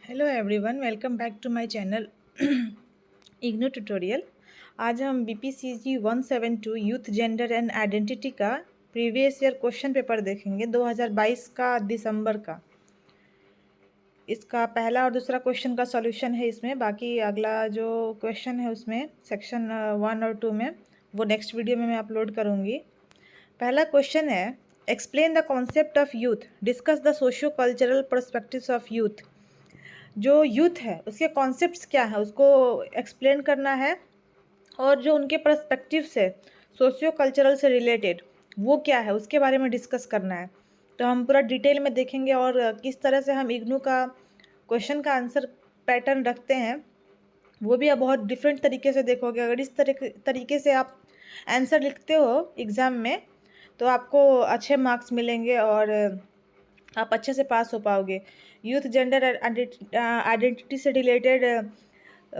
Hello everyone, welcome back to my channel IGNOU tutorial. आज हम BPCG 172 youth gender and identity का previous year question paper देखेंगे 2022 का दिसंबर का। इसका पहला और दूसरा क्वेश्चन का सॉल्यूशन है इसमें। बाकी अगला जो क्वेश्चन है उसमें सेक्शन 1 और 2 में वो नेक्स्ट वीडियो में मैं अपलोड करूँगी। पहला क्वेश्चन है, explain the concept of youth, discuss the socio cultural perspectives of youth. जो यूथ है उसके कॉन्सेप्ट्स क्या है उसको एक्सप्लेन करना है, और जो उनके पर्सपेक्टिव्स है सोशियो कल्चरल से रिलेटेड वो क्या है उसके बारे में डिस्कस करना है। तो हम पूरा डिटेल में देखेंगे और किस तरह से हम इग्नू का क्वेश्चन का आंसर पैटर्न रखते हैं वो भी आप बहुत डिफरेंट तरीके से देखोगे। अगर इस तरीके से आप आंसर लिखते हो एग्ज़ाम में तो आपको अच्छे मार्क्स मिलेंगे और आप अच्छे से पास हो पाओगे। यूथ जेंडर आइडेंटिटी से रिलेटेड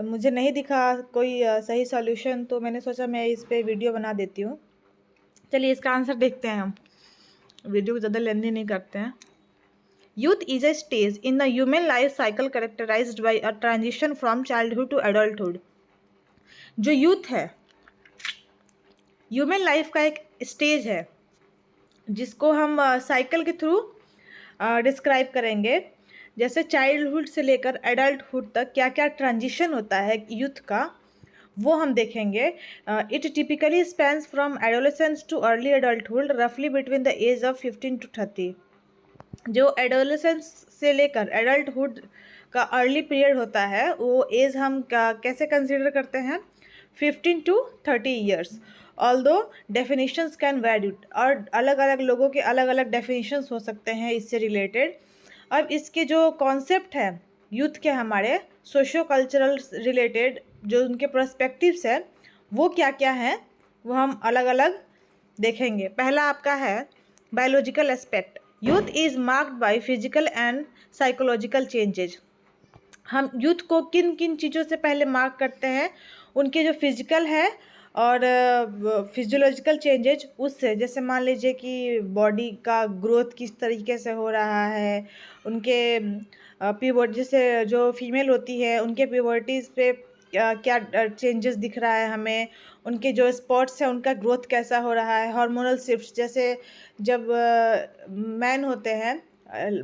मुझे नहीं दिखा कोई सही सॉल्यूशन, तो मैंने सोचा मैं इस पे वीडियो बना देती हूँ। चलिए इसका आंसर देखते हैं हम, वीडियो को ज़्यादा लेंदी नहीं करते हैं। Youth is a stage in the human life cycle characterized by a transition from childhood to adulthood. जो यूथ है ह्यूमन लाइफ का एक स्टेज है जिसको हम साइकिल के थ्रू डिस्क्राइब करेंगे। जैसे चाइल्डहुड से लेकर एडल्टहुड तक क्या क्या ट्रांजिशन होता है यूथ का वो हम देखेंगे। It typically spans from adolescence to early adulthood रफली between the age of 15 to 30। जो एडोलेसेंस से लेकर एडल्टहुड का अर्ली पीरियड होता है वो एज हम कैसे कंसिडर करते हैं, 15 to 30 years. Although definitions can vary, और अलग अलग लोगों के अलग अलग डेफिनेशंस हो सकते हैं इससे रिलेटेड। अब इसके जो कॉन्सेप्ट है यूथ के हमारे सोशो कल्चरल रिलेटेड जो उनके पर्सपेक्टिव्स है वो क्या क्या हैं वो हम अलग अलग देखेंगे। पहला आपका है biological aspect. Youth is marked by physical and psychological changes. हम यूथ को किन किन चीज़ों से पहले मार्क करते हैं, उनके जो फिजिकल है और फिजियोलॉजिकल चेंजेज उससे। जैसे मान लीजिए कि बॉडी का ग्रोथ किस तरीके से हो रहा है, उनके प्यूबर्टी, जैसे जो फीमेल होती है उनके प्यूबर्टीज़ पे क्या चेंजेस दिख रहा है हमें, उनके जो स्पॉट्स हैं उनका ग्रोथ कैसा हो रहा है, हार्मोनल शिफ्ट्स। जैसे जब मैन होते हैं,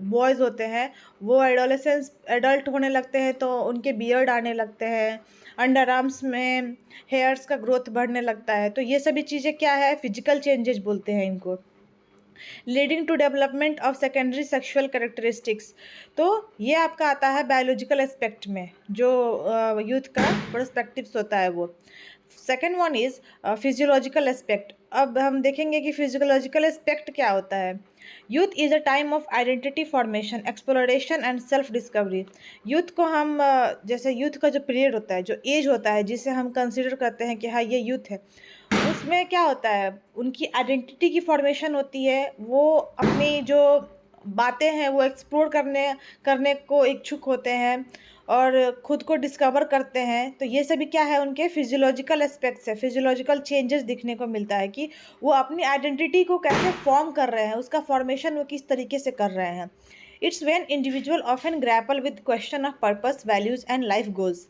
बॉयज़ होते हैं, वो एडोलेसेंस एडल्ट होने लगते हैं तो उनके बियर्ड आने लगते हैं, अंडर आर्म्स में हेयर्स का ग्रोथ बढ़ने लगता है। तो ये सभी चीज़ें क्या है, फिजिकल चेंजेस बोलते हैं इनको। Leading to development of secondary sexual characteristics, तो ये आपका आता है बायोलॉजिकल एस्पेक्ट में जो यूथ का पर्सपेक्टिव्स होता है वो। Second one is physiological aspect. अब हम देखेंगे कि फिजियोलॉजिकल एस्पेक्ट क्या होता है। Youth is a time of identity formation, exploration and self discovery. Youth को हम जैसे यूथ का जो पीरियड होता है, जो एज होता है जिसे हम कंसिडर करते हैं कि हाँ ये यूथ है, उसमें क्या होता है उनकी आइडेंटिटी की फॉर्मेशन होती है। वो अपनी जो बातें हैं वो एक्सप्लोर करने करने को इच्छुक होते हैं और ख़ुद को डिस्कवर करते हैं। तो ये सभी क्या है, उनके फिजियोलॉजिकल एस्पेक्ट्स है। फिजियोलॉजिकल चेंजेस दिखने को मिलता है कि वो अपनी आइडेंटिटी को कैसे फॉर्म कर रहे हैं, उसका फॉर्मेशन वो किस तरीके से कर रहे हैं। It's when individual often grapple with question of purpose, values and life goals.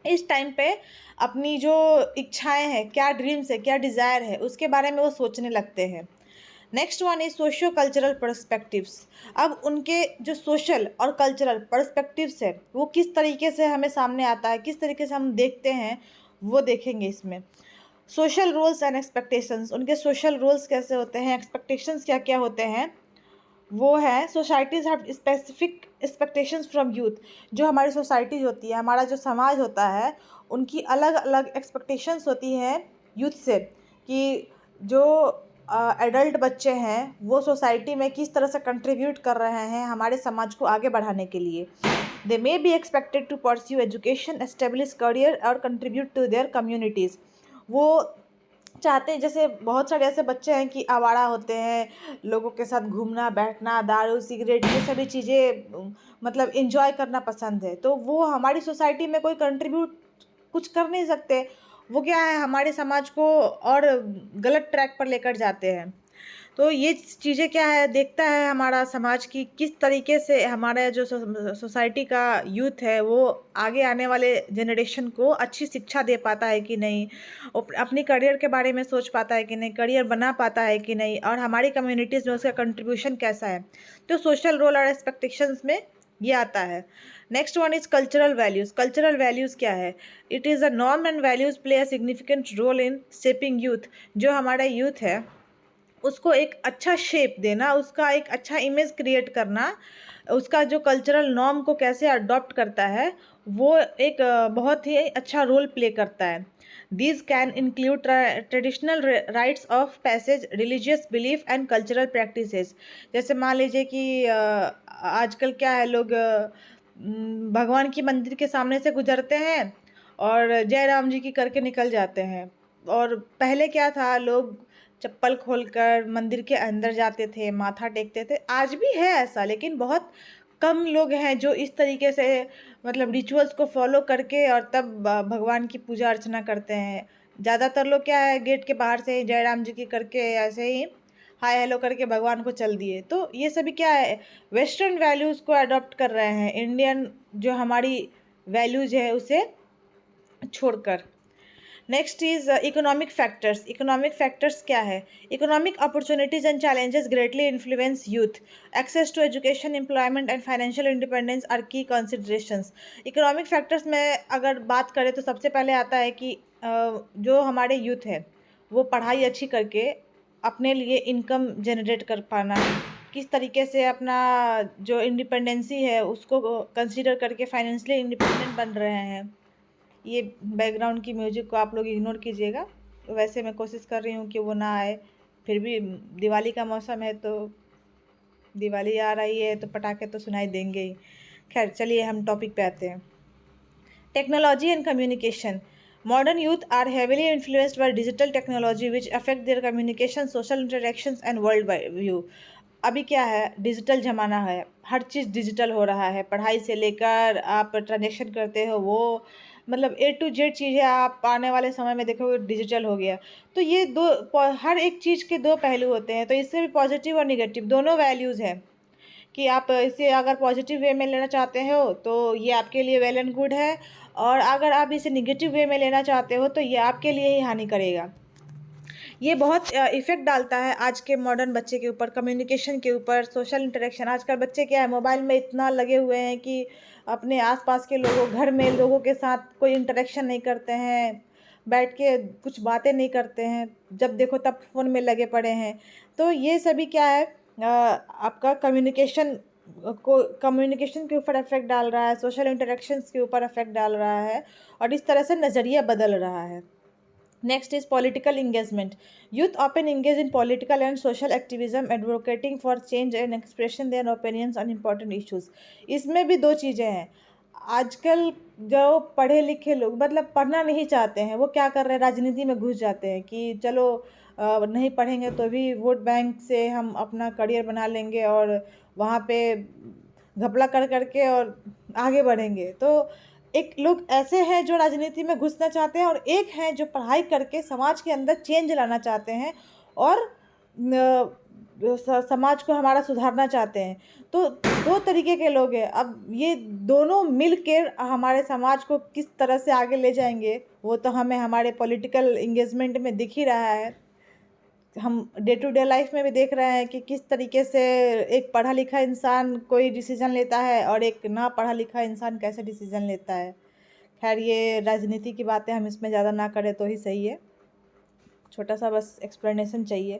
इस टाइम पे अपनी जो इच्छाएं हैं, क्या ड्रीम्स है, क्या डिज़ायर है, उसके बारे में वो सोचने लगते हैं। Next one is socio cultural perspectives. अब उनके जो सोशल और कल्चरल पर्सपेक्टिव्स है वो किस तरीके से हमें सामने आता है, किस तरीके से हम देखते हैं वो देखेंगे इसमें। सोशल रोल्स एंड एक्सपेक्टेशंस, उनके सोशल रोल्स कैसे होते हैं, एक्सपेक्टेशंस क्या क्या होते हैं वो है। Societies have specific expectations from youth. जो हमारी सोसाइटीज़ होती है, हमारा जो समाज होता है, उनकी अलग अलग एक्सपेक्टेशंस होती हैं यूथ से कि जो एडल्ट बच्चे हैं वो सोसाइटी में किस तरह से कंट्रीब्यूट कर रहे हैं हमारे समाज को आगे बढ़ाने के लिए। They may be expected to pursue education, establish career और कंट्रीब्यूट टू देयर कम्युनिटीज़। वो चाहते हैं, जैसे बहुत सारे ऐसे बच्चे हैं कि आवारा होते हैं, लोगों के साथ घूमना बैठना, दारू सिगरेट ये सभी चीज़ें मतलब एंजॉय करना पसंद है। तो वो हमारी सोसाइटी में कोई कंट्रीब्यूट कुछ कर नहीं सकते। वो क्या है, हमारे समाज को और गलत ट्रैक पर लेकर जाते हैं। तो ये चीज़ें क्या है, देखता है हमारा समाज की किस तरीके से हमारा जो सोसाइटी का यूथ है वो आगे आने वाले जनरेशन को अच्छी शिक्षा दे पाता है कि नहीं, अपनी करियर के बारे में सोच पाता है कि नहीं, करियर बना पाता है कि नहीं, और हमारी कम्युनिटीज़ में उसका कंट्रीब्यूशन कैसा है। तो सोशल रोल और एक्सपेक्टेशंस में ये आता है। Next one is cultural values. Cultural values क्या है? It is a norm and values play a significant role in shaping youth. जो हमारा यूथ है उसको एक अच्छा शेप देना, उसका एक अच्छा इमेज क्रिएट करना, उसका जो कल्चरल नॉर्म को कैसे अडॉप्ट करता है, वो एक बहुत ही अच्छा रोल प्ले करता है। These can include traditional rights of passage, religious belief and cultural practices. जैसे मान लीजिए कि आजकल क्या है, लोग भगवान की मंदिर के सामने से गुजरते हैं और जय राम जी की करके निकल जाते हैं। और पहले क्या था, लोग चप्पल खोलकर मंदिर के अंदर जाते थे, माथा टेकते थे। आज भी है ऐसा, लेकिन बहुत कम लोग हैं जो इस तरीके से मतलब रिचुअल्स को फॉलो करके और तब भगवान की पूजा अर्चना करते हैं। ज़्यादातर लोग क्या है, गेट के बाहर से ही जय राम जी की करके ऐसे ही हाय हेलो करके भगवान को चल दिए। तो ये सभी क्या है, वेस्टर्न वैल्यूज़ को अडॉप्ट कर रहे हैं, इंडियन जो हमारी वैल्यूज़ है उसे छोड़कर। Next is economic factors. Economic factors क्या है? Economic opportunities and challenges greatly influence youth. Access to education, employment and financial independence are key considerations. Economic factors में अगर बात करें तो सबसे पहले आता है कि जो हमारे यूथ है वो पढ़ाई अच्छी करके अपने लिए इनकम जनरेट कर पाना, किस तरीके से अपना जो इंडिपेंडेंसी है उसको कंसीडर करके फाइनेंशियली इंडिपेंडेंट बन रहे हैं। ये बैकग्राउंड की म्यूजिक को आप लोग इग्नोर कीजिएगा, वैसे मैं कोशिश कर रही हूँ कि वो ना आए। फिर भी दिवाली का मौसम है तो दिवाली आ रही है तो पटाखे तो सुनाई देंगे ही। खैर चलिए हम टॉपिक पे आते हैं। Technology and communication. Modern youth are heavily influenced by digital technology which affect their communication, social interactions and world view. अभी क्या है, डिजिटल ज़माना है, हर चीज़ डिजिटल हो रहा है। पढ़ाई से लेकर आप ट्रांजेक्शन करते हो वो मतलब ए टू जेड चीज़ें आप आने वाले समय में देखोगे डिजिटल हो गया। तो ये हर एक चीज़ के दो पहलू होते हैं, तो इससे भी पॉजिटिव और निगेटिव दोनों वैल्यूज़ हैं कि आप इसे अगर पॉजिटिव वे में लेना चाहते हो तो ये आपके लिए वेल एंड गुड है, और अगर आप इसे निगेटिव वे में लेना चाहते हो तो ये आपके लिए ही हानि करेगा। ये बहुत इफ़ेक्ट डालता है आज के मॉडर्न बच्चे के ऊपर, कम्युनिकेशन के ऊपर, सोशल इंटरेक्शन। आजकल बच्चे क्या है, मोबाइल में इतना लगे हुए हैं कि अपने आसपास के लोगों, घर में लोगों के साथ कोई इंटरेक्शन नहीं करते हैं, बैठ के कुछ बातें नहीं करते हैं, जब देखो तब फ़ोन में लगे पड़े हैं। तो ये सभी क्या है, आपका कम्युनिकेशन के ऊपर इफेक्ट डाल रहा है, सोशल इंटरेक्शंस के ऊपर इफेक्ट डाल रहा है, और इस तरह से नज़रिया बदल रहा है। Next is political engagement. Youth often engage in political and social activism, advocating for change and expressing their opinions on important issues. इसमें भी दो चीज़ें हैं। आजकल जो पढ़े लिखे लोग मतलब पढ़ना नहीं चाहते हैं, वो क्या कर रहे हैं, राजनीति में घुस जाते हैं कि चलो नहीं पढ़ेंगे तो भी वोट बैंक से हम अपना करियर बना लेंगे और वहाँ पे घपला कर करके और आगे बढ़ेंगे। तो एक लोग ऐसे हैं जो राजनीति में घुसना चाहते हैं, और एक हैं जो पढ़ाई करके समाज के अंदर चेंज लाना चाहते हैं और समाज को हमारा सुधारना चाहते हैं। तो दो तरीके के लोग हैं। अब ये दोनों मिल के हमारे समाज को किस तरह से आगे ले जाएंगे वो तो हमें हमारे पॉलिटिकल इंगेजमेंट में दिख ही रहा है। हम डे टू डे लाइफ में भी देख रहे हैं कि किस तरीके से एक पढ़ा लिखा इंसान कोई डिसीज़न लेता है और एक ना पढ़ा लिखा इंसान कैसे डिसीज़न लेता है। खैर ये राजनीति की बातें हम इसमें ज़्यादा ना करें तो ही सही है, छोटा सा बस एक्सप्लेनेशन चाहिए।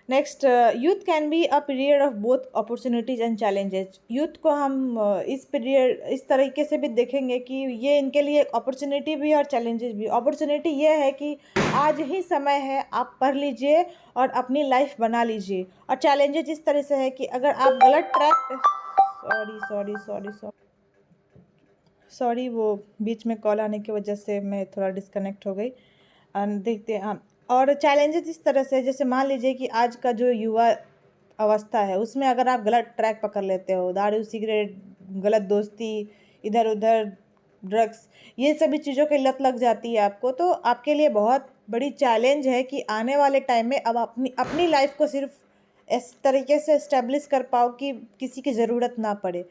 Next, youth can be a period of both opportunities and challenges. Youth को हम इस पीरियड इस तरीके से भी देखेंगे कि ये इनके लिए अपॉर्चुनिटी भी और चैलेंजेस भी। अपॉर्चुनिटी ये है कि आज ही समय है, आप पढ़ लीजिए और अपनी लाइफ बना लीजिए, और चैलेंजेस इस तरह से है कि अगर आप गलत ट्रैक सॉरी वो बीच में कॉल आने की वजह से मैं थोड़ा डिस्कनेक्ट हो गई। देखते हैं हम। और चैलेंजेस इस तरह से, जैसे मान लीजिए कि आज का जो युवा अवस्था है उसमें अगर आप गलत ट्रैक पकड़ लेते हो, दारू सिगरेट, गलत दोस्ती, इधर उधर ड्रग्स, ये सभी चीज़ों की लत लग जाती है आपको, तो आपके लिए बहुत बड़ी चैलेंज है कि आने वाले टाइम में अब अपनी अपनी लाइफ को सिर्फ इस तरीके से इस्टेब्लिश कर पाओ कि किसी की ज़रूरत ना पड़े।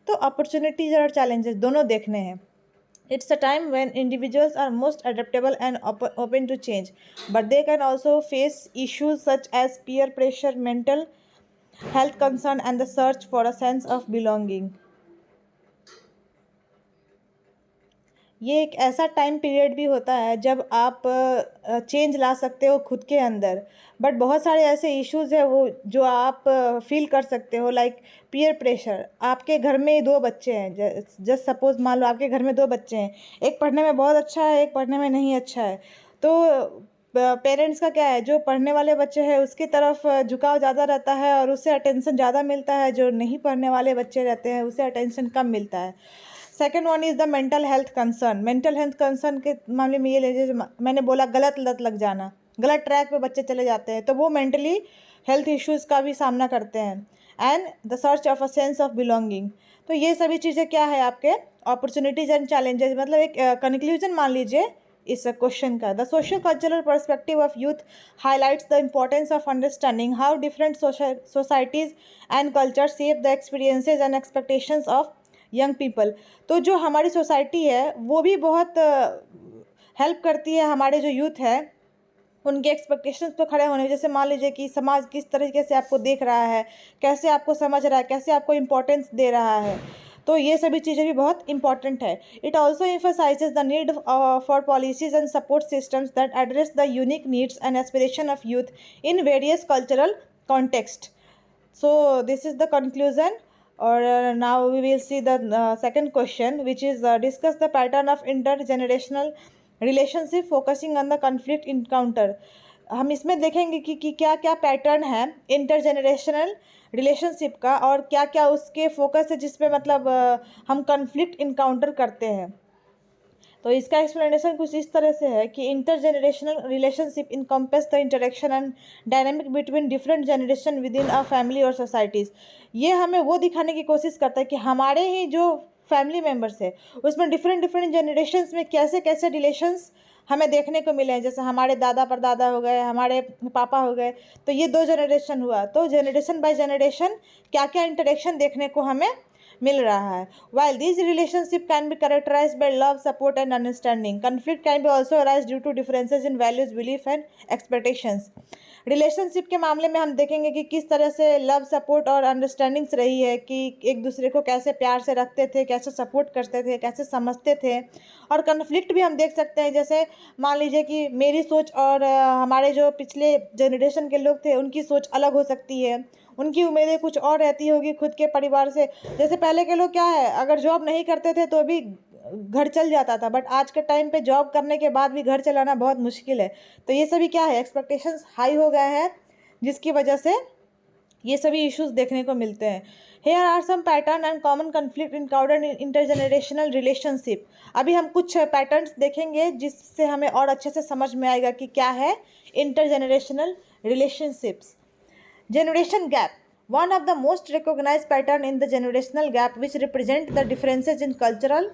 तो अपॉर्चुनिटीज़ और चैलेंजेस दोनों देखने हैं। It's a time when individuals are most adaptable and open to change, but they can also face issues such as peer pressure, mental health concern, and the search for a sense of belonging. ये एक ऐसा time period भी होता है जब आप change ला सकते हो खुद के अंदर, बट बहुत सारे ऐसे इश्यूज़ है वो जो आप फील कर सकते हो, लाइक पीयर प्रेशर। आपके घर में दो बच्चे हैं, जस्ट सपोज मान लो आपके घर में दो बच्चे हैं, एक पढ़ने में बहुत अच्छा है, एक पढ़ने में नहीं अच्छा है। तो पेरेंट्स का क्या है, जो पढ़ने वाले बच्चे हैं उसकी तरफ झुकाव ज़्यादा रहता है और उससे अटेंशन ज़्यादा मिलता है, जो नहीं पढ़ने वाले बच्चे रहते हैं उसे अटेंशन कम मिलता है। Second one is the mental health concern. Mental health concern के मामले में ये लीजिए, मैंने बोला गलत लत लग जाना, गलत ट्रैक पे बच्चे चले जाते हैं, तो वो मेंटली हेल्थ इश्यूज़ का भी सामना करते हैं। And the search of a sense of belonging. तो ये सभी चीज़ें क्या है आपके अपॉर्चुनिटीज़ एंड चैलेंजेस, मतलब एक कंक्लूजन मान लीजिए इस क्वेश्चन का। The social cultural perspective of youth highlights the importance of understanding how different societies and culture shape the experiences and expectations of young people. तो जो हमारी सोसाइटी है वो भी बहुत हेल्प करती है हमारे जो यूथ है उनके एक्सपेक्टेशंस पर खड़े होने में। जैसे मान लीजिए कि समाज किस तरीके से आपको देख रहा है, कैसे आपको समझ रहा है, कैसे आपको इम्पोर्टेंस दे रहा है, तो ये सभी चीज़ें भी बहुत इंपॉर्टेंट है। It also emphasizes the need for policies and support systems that address the unique needs and aspiration of youth in various cultural context. So this is the conclusion, or now we will see the second question, which is discuss the pattern of intergenerational relationship focusing on the conflict encounter। हम इसमें देखेंगे कि क्या क्या pattern है intergenerational relationship का और क्या क्या उसके फोकस है जिसपे मतलब हम कन्फ्लिक्ट इनकाउंटर करते हैं। तो इसका एक्सप्लेनेशन कुछ इस तरह से है कि intergenerational relationship encompass the interaction and dynamic between different generation within a family और सोसाइटीज़। ये हमें वो दिखाने की कोशिश करता है कि हमारे ही जो फैमिली मेम्बर्स है उसमें डिफरेंट डिफरेंट जनरेशन्स में कैसे कैसे रिलेशंस हमें देखने को मिले हैं। जैसे हमारे दादा परदादा हो गए, हमारे पापा हो गए, तो ये दो जनरेशन हुआ, तो जनरेशन बाय जनरेशन क्या क्या इंटरेक्शन देखने को हमें मिल रहा है। While these relationship can be characterized by love, support and understanding, conflict can be also arise due to differences in values, belief and expectations। Relationship के मामले में हम देखेंगे कि किस तरह से लव, सपोर्ट और अंडरस्टैंडिंग्स रही है, कि एक दूसरे को कैसे प्यार से रखते थे, कैसे सपोर्ट करते थे, कैसे समझते थे। और कन्फ्लिक्ट भी हम देख सकते हैं, जैसे मान लीजिए कि मेरी सोच और हमारे जो पिछले जनरेशन के लोग थे उनकी सोच अलग हो सकती है, उनकी उम्मीदें कुछ और रहती होगी खुद के परिवार से। जैसे पहले के लोग क्या है, अगर जॉब नहीं करते थे तो भी घर चल जाता था, बट आज के टाइम पे जॉब करने के बाद भी घर चलाना बहुत मुश्किल है। तो ये सभी क्या है, एक्सपेक्टेशंस हाई हो गए हैं, जिसकी वजह से ये सभी इश्यूज देखने को मिलते हैं। Here are some pattern and common conflict encountered in intergenerational relationship. अभी हम कुछ पैटर्न्स देखेंगे जिससे हमें और अच्छे से समझ में आएगा कि क्या है intergenerational relationships. Generation gap. One of the most recognized pattern in the generational gap, which represent the differences in cultural,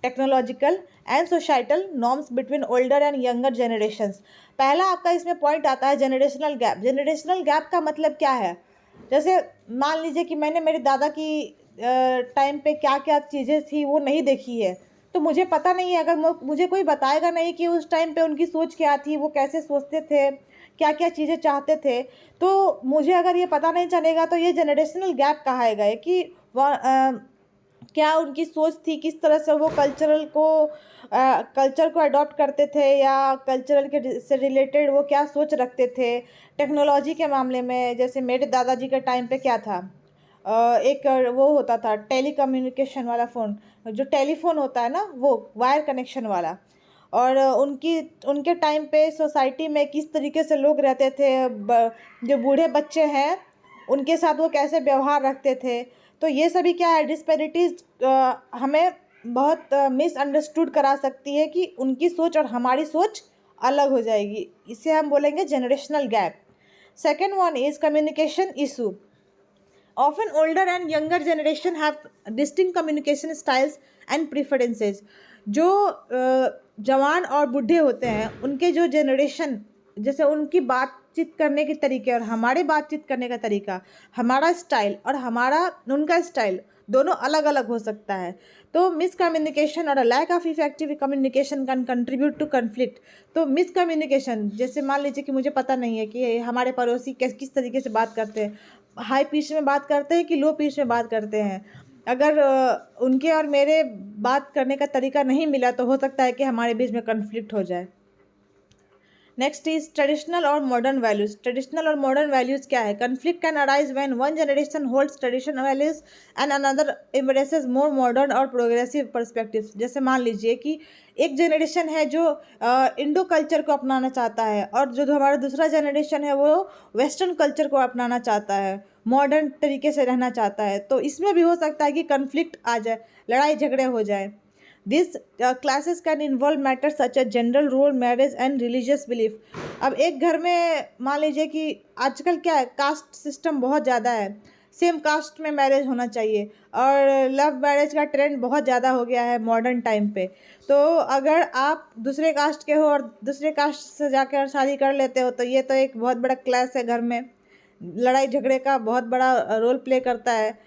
technological and societal norms between older and younger generations। पहला आपका इसमें पॉइंट आता है जनरेशनल गैप। जनरेशनल गैप का मतलब क्या है, जैसे मान लीजिए कि मैंने मेरे दादा की टाइम पे क्या क्या चीज़ें थी वो नहीं देखी है, तो मुझे पता नहीं है। अगर मुझे कोई बताएगा नहीं कि उस टाइम पे उनकी सोच क्या थी, वो कैसे सोचते थे, क्या क्या चीज़ें चाहते थे, तो मुझे अगर ये पता नहीं चलेगा तो ये जनरेशनल गैप कहाएगा है कि क्या उनकी सोच थी, किस तरह से वो कल्चर को अडॉप्ट करते थे, या कल्चरल के से रिलेटेड वो क्या सोच रखते थे। टेक्नोलॉजी के मामले में जैसे मेरे दादाजी के टाइम पे क्या था, एक वो होता था टेली कम्युनिकेशन वाला फ़ोन, जो टेलीफोन होता है ना वो वायर कनेक्शन वाला। और उनके टाइम पे सोसाइटी में किस तरीके से लोग रहते थे, जो बूढ़े बच्चे हैं उनके साथ वो कैसे व्यवहार रखते थे। तो ये सभी क्या है, डिस्पैरिटीज़ हमें बहुत मिसअंडरस्टूड करा सकती है कि उनकी सोच और हमारी सोच अलग हो जाएगी। इसे हम बोलेंगे generational gap. Second one is communication issue. Often older and younger generation have distinct communication styles and preferences। जो जवान और बूढ़े होते हैं उनके जो जनरेशन जैसे उनकी बातचीत करने के तरीके और हमारे बातचीत करने का तरीका, हमारा स्टाइल और हमारा उनका स्टाइल दोनों अलग अलग हो सकता है। तो मिसकम्युनिकेशन और lack of effective communication can contribute to conflict. तो मिसकम्युनिकेशन, जैसे मान लीजिए कि मुझे पता नहीं है कि हमारे पड़ोसी किस तरीके से बात करते हैं, हाई पिच में बात करते हैं कि लो पिच में बात करते हैं। अगर उनके और मेरे बात करने का तरीका नहीं मिला तो हो सकता है कि हमारे बीच में कन्फ्लिक्ट हो जाए। नेक्स्ट इज ट्रेडिशनल और मॉडर्न वैल्यूज। ट्रेडिशनल और मॉडर्न वैल्यूज क्या है? Conflict can arise when one generation holds traditional values and another embraces more modern और प्रोग्रेसिव पर्सपेक्टिव्स। जैसे मान लीजिए कि एक जनरेशन है जो इंडो कल्चर को अपनाना चाहता है और जो हमारा दूसरा जनरेशन है वो वेस्टर्न कल्चर को अपनाना चाहता है, मॉडर्न तरीके से रहना चाहता है। तो इसमें भी हो सकता है कि कन्फ्लिक्ट आ जाए, लड़ाई झगड़े हो जाए। This classes can involve matters such as general role, marriage and religious belief. अब एक घर में मान लीजिए कि आजकल क्या है, कास्ट सिस्टम बहुत ज़्यादा है, सेम कास्ट में मैरिज होना चाहिए और लव मैरिज का ट्रेंड बहुत ज़्यादा हो गया है मॉडर्न टाइम पे। तो अगर आप दूसरे कास्ट के हो और दूसरे कास्ट से जाकर शादी कर लेते हो तो ये तो एक बहुत बड़ा क्लैश है, घर में लड़ाई झगड़े का बहुत बड़ा रोल प्ले करता है।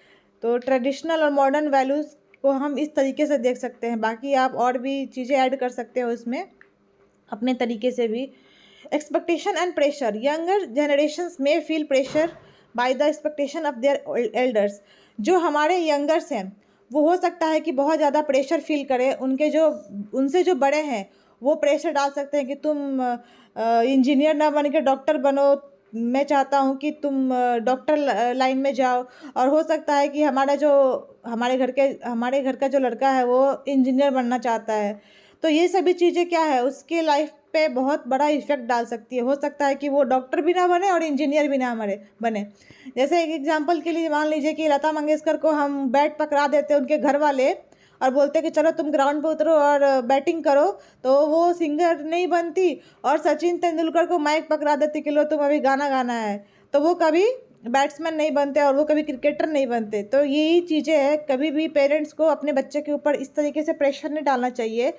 तो ट्रेडिशनल और मॉडर्न वैल्यूज़ को हम इस तरीके से देख सकते हैं। बाकी आप और भी चीज़ें ऐड कर सकते हो इसमें अपने तरीके से भी। Expectation and pressure. Younger generations may feel pressure by the expectation of their elders. जो हमारे यंगर्स हैं वो हो सकता है कि बहुत ज़्यादा प्रेशर फील करें, उनसे जो बड़े हैं वो प्रेशर डाल सकते हैं कि तुम इंजीनियर ना बन के डॉक्टर बनो, मैं चाहता हूँ कि तुम डॉक्टर लाइन में जाओ। और हो सकता है कि हमारे घर का जो लड़का है वो इंजीनियर बनना चाहता है। तो ये सभी चीज़ें क्या है, उसके लाइफ पे बहुत बड़ा इफेक्ट डाल सकती है। हो सकता है कि वो डॉक्टर भी ना बने और इंजीनियर भी ना बने। जैसे एक एग्जांपल के लिए मान लीजिए कि लता मंगेशकर को हम बैट पकड़ा देते उनके घर वाले और बोलते कि चलो तुम ग्राउंड पे उतरो और बैटिंग करो, तो वो सिंगर नहीं बनती। और सचिन तेंदुलकर को माइक पकड़ा देते कि लो तुम अभी गाना गाना है, तो वो कभी बैट्समैन नहीं बनते और वो कभी क्रिकेटर नहीं बनते। तो यही चीज़ें हैं, कभी भी पेरेंट्स को अपने बच्चे के ऊपर इस तरीके से प्रेशर नहीं डालना चाहिए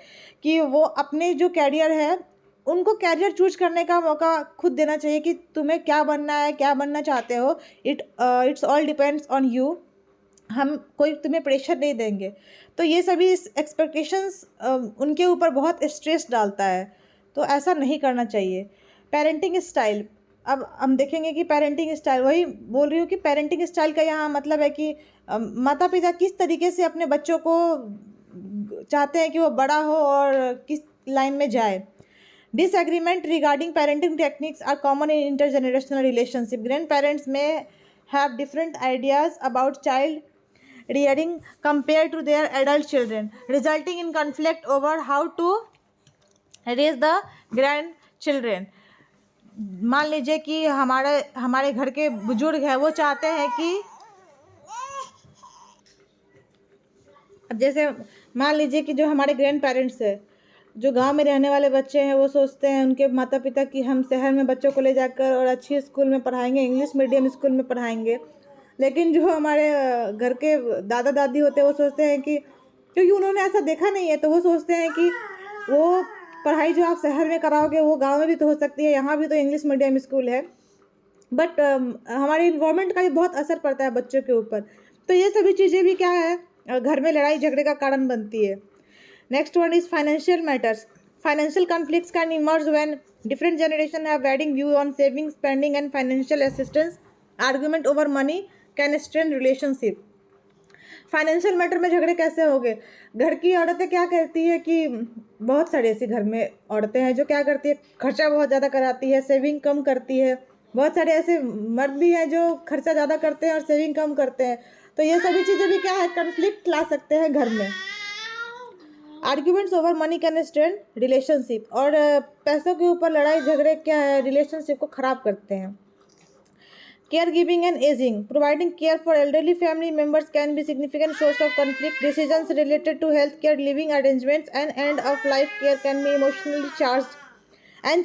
कि वो अपने जो कैरियर है उनको कैरियर चूज करने का मौका खुद देना चाहिए कि तुम्हें क्या बनना है, क्या बनना चाहते हो। It's all depends on you. हम कोई तुम्हें प्रेशर नहीं देंगे। तो ये सभी एक्सपेक्टेशंस उनके ऊपर बहुत स्ट्रेस डालता है, तो ऐसा नहीं करना चाहिए। Parenting style. अब हम देखेंगे कि पेरेंटिंग स्टाइल, वही बोल रही हूँ कि पेरेंटिंग स्टाइल का यहाँ मतलब है कि माता पिता किस तरीके से अपने बच्चों को चाहते हैं कि वो बड़ा हो और किस लाइन में जाए। Disagreement regarding parenting techniques are common in intergenerational relationship. Grandparents में have different ideas about child rearing compared to their adult children, resulting in conflict over how to raise the grandchildren. मान लीजिए कि हमारे घर के बुजुर्ग हैं, वो चाहते हैं कि अब जैसे मान लीजिए कि जो हमारे ग्रैंड पेरेंट्स है, जो गांव में रहने वाले बच्चे हैं, वो सोचते हैं उनके माता पिता कि हम शहर में बच्चों को ले जाकर और अच्छी स्कूल में पढ़ाएंगे, इंग्लिश मीडियम स्कूल में पढ़ाएंगे। लेकिन जो हमारे घर के दादा दादी होते हैं वो सोचते हैं कि, क्योंकि उन्होंने ऐसा देखा नहीं है, तो वो सोचते हैं कि वो पढ़ाई जो आप शहर में कराओगे वो गाँव में भी तो हो सकती है, यहाँ भी तो इंग्लिश मीडियम स्कूल है। बट हमारे इन्वायरमेंट का भी बहुत असर पड़ता है बच्चों के ऊपर। तो ये सभी चीज़ें भी क्या है, घर में लड़ाई झगड़े का कारण बनती है। Next one is financial matters. Financial conflicts can emerge when different generations have varying view on saving, spending, and financial assistance. Argument over money can strain relationship. Financial matter में झगड़े कैसे हो गए? घर की औरतें क्या करती है कि बहुत सारी ऐसी घर में औरतें हैं जो क्या करती है, खर्चा बहुत ज़्यादा कराती है, सेविंग कम करती है। बहुत सारे ऐसे मर्द भी हैं जो खर्चा ज़्यादा करते हैं और सेविंग कम करते हैं। तो ये सभी चीज़ें भी क्या है, कन्फ्लिक्ट ला सकते हैं घर में। Arguments over money can strain relationship. और पैसों के ऊपर लड़ाई झगड़े क्या है, रिलेशनशिप को ख़राब करते हैं। Care giving and ageing. Providing care for elderly family members can be significant source of conflict. Decisions related to health care, living arrangements and end of life care can be emotionally charged and